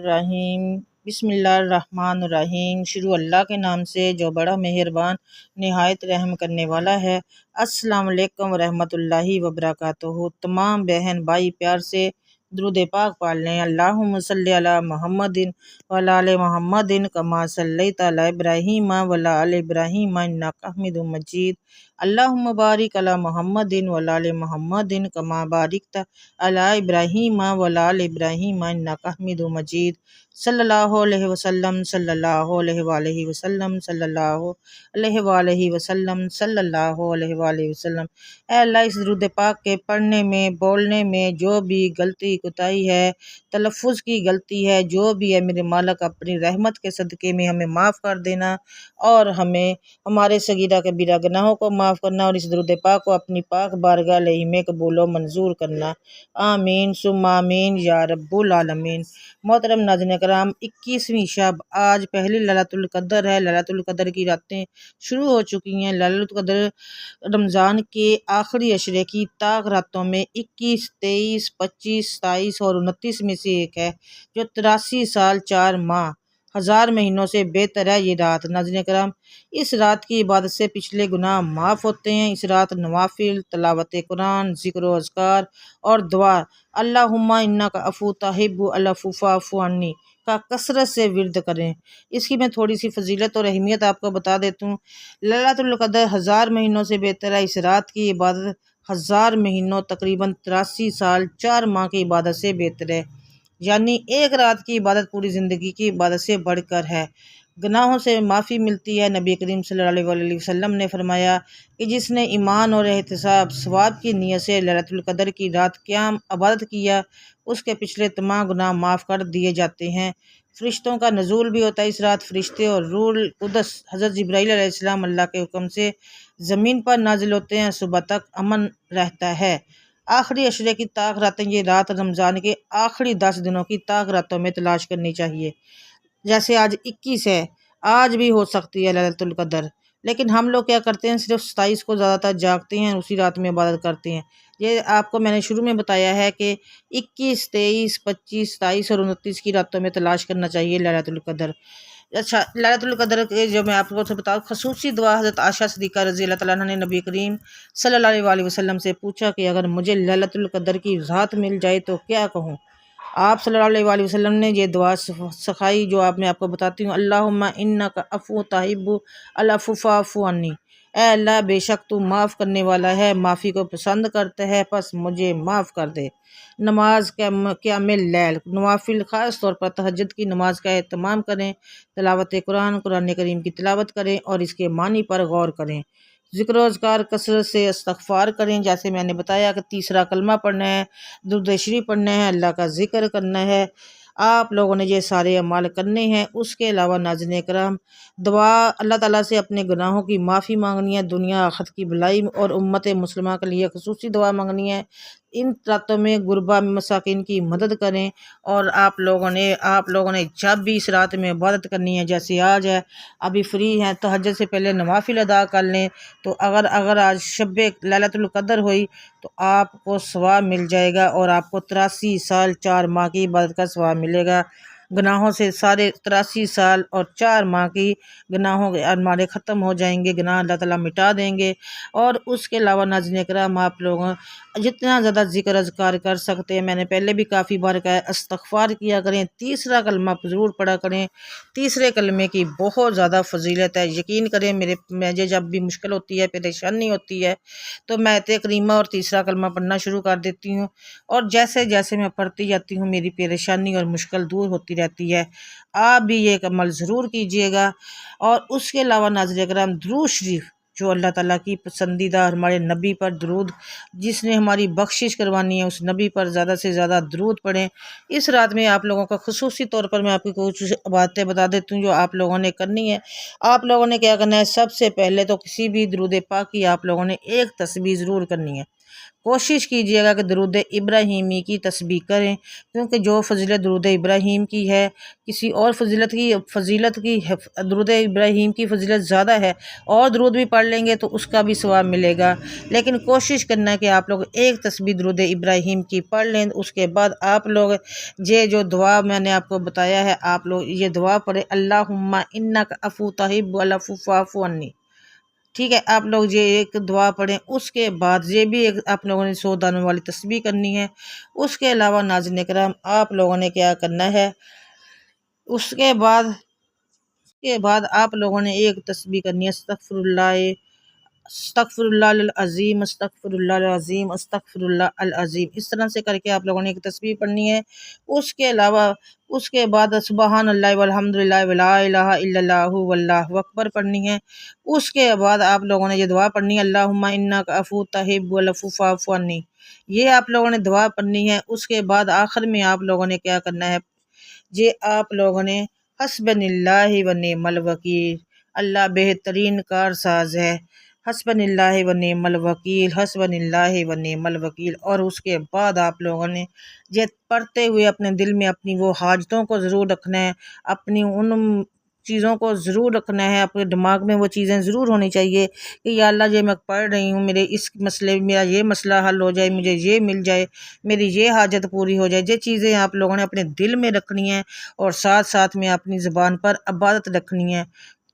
الرحیم بسم اللہ الرحمن الرحیم۔ شروع اللہ کے نام سے جو بڑا مہربان نہایت رحم کرنے والا ہے۔ السلام علیکم ورحمۃ اللہ وبرکاتہ۔ تمام بہن بھائی پیار سے درود پاک پڑھ لیں۔ اللہم صلی علی محمد وعلی آل محمد کما صلیت علی ابراہیم وعلی آل ابراہیم انک حمید مجید۔ اللہم بارک علی محمد وعلی آل محمد کما بارکت علی ابراہیم وعلی آل ابراہیم انک حمید مجید۔ صلی اللہ علیہ وسلم صلی اللہ علیہ وآلہ وسلم صلی اللہ علیہ وآلہ وسلم صلی اللہ علیہ وآلہ وسلم۔ اے اللہ، اس درود پاک کے پڑھنے میں بولنے میں جو بھی غلطی کوتاہی ہے، تلفظ کی غلطی ہے، جو بھی ہے میرے مالک اپنی رحمت کے صدقے میں ہمیں معاف کر دینا اور ہمیں ہمارے صغیرہ کبیرہ گناہوں کو معاف کرنا اور اس درود پاک کو اپنی پاک بارگاہ علیہ میں قبول و منظور کرنا۔ آمین ثم آمین یا رب العالمین۔ محترم ناظرین کرام، 21ویں شب آج پہلی لیلۃ القدر ہے۔ لیلۃ القدر کی راتیں شروع ہو چکی ہیں۔ لیلۃ القدر رمضان کے آخری عشرے کی طاق راتوں میں 21، 23، 25، 27 اور 29 میں سے ایک ہے، جو 83 سال 4 ماہ 1000 مہینوں سے بہتر ہے یہ رات۔ ناظرین کرام، اس رات کی عبادت سے پچھلے گناہ معاف ہوتے ہیں۔ اس رات نوافل، تلاوت قرآن، ذکر و اذکار اور دعا اللہم انک عفو تحب العفو فاعف عنی کا کثرت سے ورد کریں۔ اس کی میں تھوڑی سی فضیلت اور اہمیت آپ کو بتا دیتا ہوں۔ لیلۃ القدر 1000 مہینوں سے بہتر ہے۔ اس رات کی عبادت 1000 مہینوں تقریباً 83 سال 4 ماہ کی عبادت سے بہتر ہے، یعنی ایک رات کی عبادت پوری زندگی کی عبادت سے بڑھ کر ہے۔ گناہوں سے معافی ملتی ہے۔ نبی کریم صلی اللہ علیہ وسلم نے فرمایا کہ جس نے ایمان اور احتساب ثواب کی نیت سے لیلۃ القدر کی رات قیام عبادت کیا، اس کے پچھلے تمام گناہ معاف کر دیے جاتے ہیں۔ فرشتوں کا نزول بھی ہوتا ہے اس رات۔ فرشتے اور روح القدس حضرت جبرائیل علیہ السلام اللہ کے حکم سے زمین پر نازل ہوتے ہیں۔ صبح تک امن رہتا ہے۔ آخری عشرے کی طاق راتیں، یہ رات رمضان کے آخری 10 دنوں کی طاق راتوں میں تلاش کرنی چاہیے۔ جیسے آج 21 ہے، آج بھی ہو سکتی ہے لیلۃ القدر، لیکن ہم لوگ کیا کرتے ہیں، صرف 27 کو زیادہ تر جاگتے ہیں، اسی رات میں عبادت کرتے ہیں۔ یہ آپ کو میں نے شروع میں بتایا ہے کہ 21، 23، 25، 27 اور 29 کی راتوں میں تلاش کرنا چاہیے لیلۃ القدر۔ اچھا، لیلۃ القدر کے جو میں آپ کو بتاؤں، خصوصی دعا حضرت عائشہ صدیقہ رضی اللہ تعالیٰ عنہا نے نبی کریم صلی اللہ علیہ وسلم سے پوچھا کہ اگر مجھے لیلۃ القدر کی رات مل جائے تو کیا کہوں؟ آپ صلی اللہ علیہ وسلم نے یہ دعا سکھائی جو میں آپ کو بتاتی ہوں۔ اللہم انک عفو تحب العفو فاعف عنی۔ اے اللہ، بے شک تو معاف کرنے والا ہے، معافی کو پسند کرتا ہے، پس مجھے معاف کر دے۔ نماز قیام اللیل، نوافل، خاص طور پر تہجد کی نماز کا اہتمام کریں۔ تلاوت قرآن، قرآن کریم کی تلاوت کریں اور اس کے معنی پر غور کریں۔ ذکر و اذکار کثرت سے استغفار کریں، جیسے میں نے بتایا کہ تیسرا کلمہ پڑھنا ہے، درود شریف پڑھنا ہے، اللہ کا ذکر کرنا ہے۔ آپ لوگوں نے یہ سارے اعمال کرنے ہیں۔ اس کے علاوہ ناظرین کرام، دعا اللہ تعالیٰ سے اپنے گناہوں کی معافی مانگنی ہے، دنیا آخرت کی بھلائی اور امت مسلمہ کے لیے خصوصی دعا مانگنی ہے۔ ان راتوں میں غربا مساکین کی مدد کریں اور آپ لوگوں نے جب بھی اس رات میں عبادت کرنی ہے، جیسے آج ہے، ابھی فری ہیں، تہجد سے پہلے نوافل ادا کر لیں، تو اگر آج شب لیلۃ القدر ہوئی تو آپ کو ثواب مل جائے گا اور آپ کو 83 سال 4 ماہ کی عبادت کا ثواب ملے گا۔ گناہوں سے سارے 83 سال اور 4 ماہ کی گناہوں کے ہمارے ختم ہو جائیں گے، گناہ اللہ تعالیٰ مٹا دیں گے۔ اور اس کے علاوہ ناظرین کرام، آپ لوگ جتنا زیادہ ذکر اذکار کر سکتے ہیں، میں نے پہلے بھی کافی بار کہا ہے، استغفار کیا کریں، تیسرا کلمہ ضرور پڑھا کریں۔ تیسرے کلمے کی بہت زیادہ فضیلت ہے۔ یقین کریں، مجھے جب بھی مشکل ہوتی ہے، پریشانی ہوتی ہے، تو میں آیت کریمہ اور تیسرا کلمہ پڑھنا شروع کر دیتی ہوں، اور جیسے جیسے میں پڑھتی جاتی ہوں میری پریشانی اور مشکل دور ہوتی رہتی ہے۔ آپ بھی یہ عمل ضرور کیجیے گا۔ اور اس کے علاوہ ناظرین کرام، درود شریف جو اللہ تعالیٰ کی پسندیدہ، ہمارے نبی پر درود، جس نے ہماری بخشش کروانی ہے، اس نبی پر زیادہ سے زیادہ درود پڑھیں۔ اس رات میں آپ لوگوں کا خصوصی طور پر میں آپ کو کچھ باتیں بتا دیتی ہوں جو آپ لوگوں نے کرنی ہے۔ آپ لوگوں نے کیا کرنا ہے، سب سے پہلے تو کسی بھی درود پاک کی آپ لوگوں نے ایک تسبیح ضرور کرنی ہے۔ کوشش کیجیے گا کہ درود ابراہیمی کی تسبیح کریں، کیونکہ جو فضیلت درود ابراہیم کی ہے کسی اور فضیلت کی درود ابراہیم کی فضیلت زیادہ ہے، اور درود بھی پڑھ لیں گے تو اس کا بھی ثواب ملے گا۔ لیکن کوشش کرنا ہے کہ آپ لوگ ایک تسبیح درود ابراہیم کی پڑھ لیں، اس کے بعد آپ لوگ یہ جو دعا میں نے آپ کو بتایا ہے آپ لوگ یہ دعا پڑھیں، اللہم انک عفو تحب العفو فاعف عنی۔ ٹھیک ہے، آپ لوگ یہ ایک دعا پڑھیں، اس کے بعد یہ بھی ایک آپ لوگوں نے 100 دانوں والی تسبیح کرنی ہے۔ اس کے علاوہ ناظرین کرام آپ لوگوں نے کیا کرنا ہے، اس کے بعد آپ لوگوں نے ایک تسبیح کرنی ہے، استغفر اللہ العظیم، استغفر اللہ العظیم، استغفر اللہ العظیم۔ اس طرح سے کر کے آپ لوگوں نے ایک تسبیح پڑھنی ہے۔ اس کے علاوہ اس کے بعد سبحان اللہ والحمد للہ ولا الہ الا اللہ واللہ اکبر پڑھنی ہے۔ اس کے بعد آپ لوگوں نے یہ دعا پڑھنی ہے، اللہم انک عفو تحب العفو فاعف عنی۔ یہ آپ لوگوں نے دعا پڑھنی ہے۔ اس کے بعد آخر میں آپ لوگوں نے کیا کرنا ہے، یہ آپ لوگوں نے حسبنا اللہ و نعم الوکیل، اللہ بہترین کارساز ہے، حسبنا اللہ و نعم الوکیل، حسبنا اللہ و نعم الوکیل۔ اور اس کے بعد آپ لوگوں نے یہ پڑھتے ہوئے اپنے دل میں اپنی وہ حاجتوں کو ضرور رکھنا ہے، اپنی ان چیزوں کو ضرور رکھنا ہے، اپنے دماغ میں وہ چیزیں ضرور ہونی چاہیے کہ یا اللہ یہ میں پڑھ رہی ہوں، میرے اس مسئلے میرا یہ مسئلہ حل ہو جائے، مجھے یہ مل جائے، میری یہ حاجت پوری ہو جائے۔ یہ چیزیں آپ لوگوں نے اپنے دل میں رکھنی ہیں اور ساتھ ساتھ میں اپنی زبان پر عبادت رکھنی ہے۔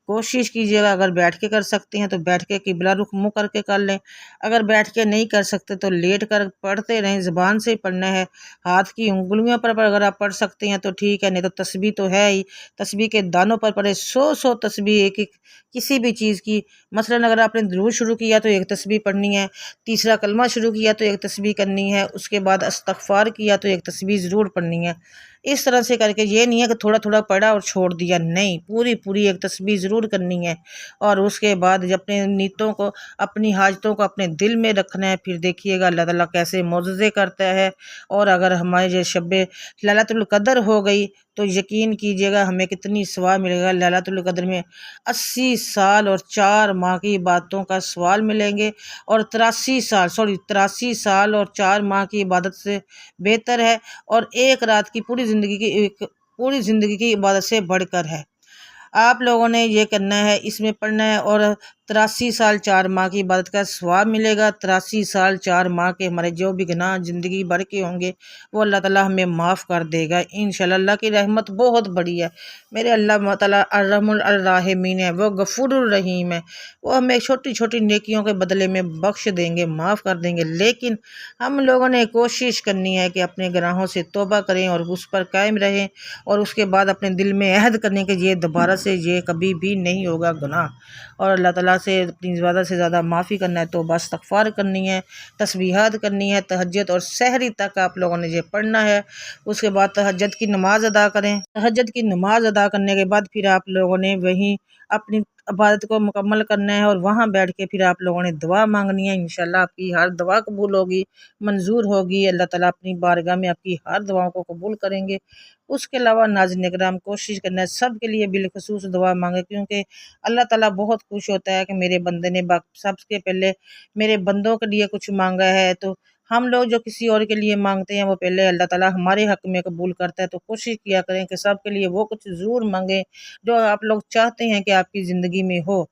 کوشش کیجیے گا اگر بیٹھ کے کر سکتے ہیں تو بیٹھ کے قبلہ رخ منہ کر کے کر لیں، اگر بیٹھ کے نہیں کر سکتے تو لیٹ کر پڑھتے رہیں، زبان سے پڑھنا ہے، ہاتھ کی انگلیوں پر اگر آپ پڑھ سکتے ہیں تو ٹھیک ہے، نہیں تو تسبیح تو ہے ہی، تسبیح کے دانوں پر پڑھے، 100 تسبیح ایک کسی بھی چیز کی، مثلا اگر آپ نے درود شروع کیا تو ایک تسبیح پڑھنی ہے، تیسرا کلمہ شروع کیا تو ایک تسبیح کرنی ہے، اس کے بعد استغفار کیا تو ایک تسبیح ضرور پڑھنی ہے۔ اس طرح سے کر کے یہ نہیں ہے کہ تھوڑا تھوڑا پڑھا اور چھوڑ دیا، نہیں، پوری ایک تسبیح ضرور کرنی ہے۔ اور اس کے بعد جب اپنے نیتوں کو اپنی حاجتوں کو اپنے دل میں رکھنا ہے، پھر دیکھیے گا اللہ تعالیٰ کیسے معجزے کرتا ہے۔ اور اگر ہمارے یہ شب للیلۃ القدر ہو گئی تو یقین کیجیے گا ہمیں کتنی ثواب ملے گا۔ للیلۃ القدر میں 80 سال اور 4 ماہ کی عبادتوں کا ثواب ملیں گے، اور 83 سال اور 4 ماہ کی عبادت سے بہتر ہے، اور ایک رات کی پوری زندگی کی عبادت سے بڑھ کر ہے۔ آپ لوگوں نے یہ کرنا ہے، اس میں پڑھنا ہے، اور 83 سال 4 ماہ کی عبادت کا ثواب ملے گا۔ 83 سال 4 ماہ کے ہمارے جو بھی گناہ زندگی بھر کے ہوں گے وہ اللہ تعالیٰ ہمیں معاف کر دے گا انشاءاللہ۔ اللہ کی رحمت بہت بڑی ہے، میرے اللہ تعالیٰ الرحم الراحمین ہے، وہ غفور الرحیم ہے، وہ ہمیں چھوٹی چھوٹی نیکیوں کے بدلے میں بخش دیں گے، معاف کر دیں گے۔ لیکن ہم لوگوں نے کوشش کرنی ہے کہ اپنے گناہوں سے توبہ کریں اور اس پر قائم رہیں، اور اس کے بعد اپنے دل میں عہد کرنے کہ یہ دوبارہ سے یہ کبھی بھی نہیں ہوگا گناہ، اور اللہ تعالیٰ سے اپنی زیادہ سے زیادہ معافی کرنا ہے، توبہ استغفار کرنی ہے، تسبیحات کرنی ہے، تہجد اور سحری تک آپ لوگوں نے یہ پڑھنا ہے۔ اس کے بعد تہجد کی نماز ادا کریں، تہجد کی نماز ادا کرنے کے بعد پھر آپ لوگوں نے وہیں اپنی عبادت کو مکمل کرنا ہے، اور وہاں بیٹھ کے پھر آپ لوگوں نے دعا مانگنی ہے۔ انشاءاللہ آپ کی ہر دعا قبول ہوگی، منظور ہوگی، اللہ تعالیٰ اپنی بارگاہ میں آپ کی ہر دعاؤں کو قبول کریں گے۔ اس کے علاوہ ناظرین کرام کوشش کرنا ہے سب کے لیے بالخصوص دعا مانگے، کیونکہ اللہ تعالیٰ بہت خوش ہوتا ہے کہ میرے بندے نے سب سے پہلے میرے بندوں کے لیے کچھ مانگا ہے، تو ہم لوگ جو کسی اور کے لیے مانگتے ہیں وہ پہلے اللہ تعالیٰ ہمارے حق میں قبول کرتا ہے۔ تو کوشش کیا کریں کہ سب کے لیے وہ کچھ ضرور مانگیں جو آپ لوگ چاہتے ہیں کہ آپ کی زندگی میں ہو،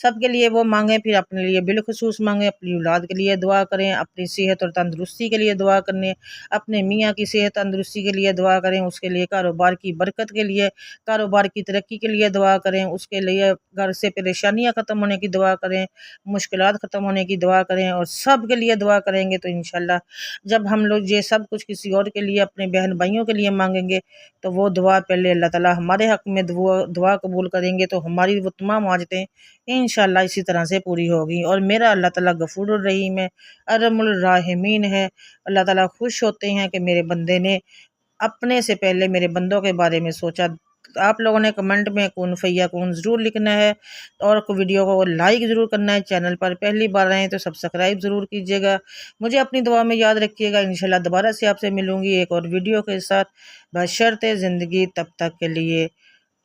سب کے لیے وہ مانگیں، پھر اپنے لیے بالخصوص مانگیں، اپنی اولاد کے لیے دعا کریں، اپنی صحت اور تندرستی کے لیے دعا کریں، اپنے میاں کی صحت تندرستی کے لیے دعا کریں، اس کے لیے کاروبار کی برکت کے لیے، کاروبار کی ترقی کے لیے دعا کریں، اس کے لیے گھر سے پریشانیاں ختم ہونے کی دعا کریں، مشکلات ختم ہونے کی دعا کریں، اور سب کے لیے دعا کریں گے تو انشاءاللہ جب ہم لوگ یہ سب کچھ کسی اور کے لیے اپنے بہن بھائیوں کے لیے مانگیں گے تو وہ دعا پہلے اللہ تعالیٰ ہمارے حق میں دعا قبول کریں گے، تو ہماری وہ تمام حاجتیں انشاءاللہ اسی طرح سے پوری ہوگی۔ اور میرا اللہ تعالیٰ غفور الرحیم ہے، ارحم الراحمین ہے، اللہ تعالیٰ خوش ہوتے ہیں کہ میرے بندے نے اپنے سے پہلے میرے بندوں کے بارے میں سوچا۔ آپ لوگوں نے کمنٹ میں کون فیکون ضرور لکھنا ہے، اور ویڈیو کو لائک ضرور کرنا ہے، چینل پر پہلی بار آئیں تو سبسکرائب ضرور کیجیے گا، مجھے اپنی دعا میں یاد رکھیے گا۔ انشاءاللہ دوبارہ سے آپ سے ملوں گی ایک اور ویڈیو کے ساتھ، بشرط زندگی، تب تک کے لیے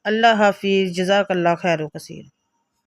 اللہ حافظ، جزاک اللہ خیر و کثیر۔